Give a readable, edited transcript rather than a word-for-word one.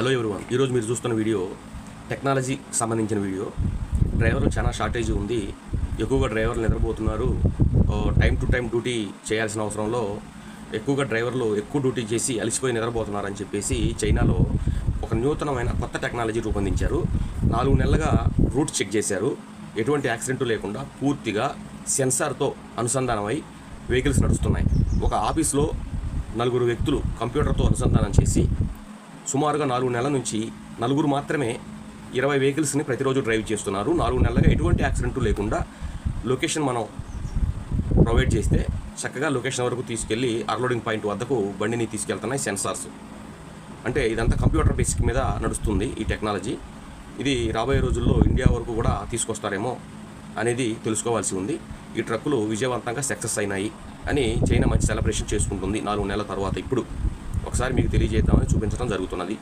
Hello everyone, ఈరోజు మీరు చూస్తున్న వీడియో టెక్నాలజీకి సంబంధించిన వీడియో. డ్రైవర్లు చాలా షార్టేజ్ ఉంది, ఎక్కువగా డ్రైవర్లు నిద్రపోతున్నారు. టైం టు టైం డ్యూటీ చేయాల్సిన అవసరంలో ఎక్కువగా డ్రైవర్లు ఎక్కువ డ్యూటీ చేసి అలసిపోయి నిద్రపోతున్నారని చెప్పేసి చైనాలో ఒక నూతనమైన కొత్త టెక్నాలజీ రూపొందించారు. 4 నెలలుగా రూట్ చెక్ చేశారు. ఎటువంటి యాక్సిడెంట్ లేకుండా పూర్తిగా సెన్సార్తో అనుసంధానమై వెహికల్స్ నడుస్తున్నాయి. ఒక ఆఫీస్లో 4 వ్యక్తులు కంప్యూటర్తో అనుసంధానం చేసి సుమారుగా 4 నెలల నుంచి 4 మాత్రమే 20 వెహికల్స్ని ప్రతిరోజు డ్రైవ్ చేస్తున్నారు. 4 నెలలుగా ఎటువంటి యాక్సిడెంట్ లేకుండా లొకేషన్ మనం ప్రొవైడ్ చేస్తే చక్కగా లొకేషన్ వరకు తీసుకెళ్ళి అన్లోడింగ్ పాయింట్ వద్దకు బండిని తీసుకెళ్తున్నాయి సెన్సార్స్. అంటే ఇదంతా కంప్యూటర్ బేసిక్ మీద నడుస్తుంది ఈ టెక్నాలజీ. ఇది రాబోయే రోజుల్లో ఇండియా వరకు కూడా తీసుకొస్తారేమో అనేది తెలుసుకోవాల్సి ఉంది. ఈ ట్రక్కులు విజయవంతంగా సక్సెస్ అయినాయి అని చైనా మంచి సెలబ్రేషన్ చేసుకుంటుంది 4 నెలల తర్వాత. ఇప్పుడు ఒకసారి మీకు తెలియజేద్దామని చూపించడం జరుగుతున్నది.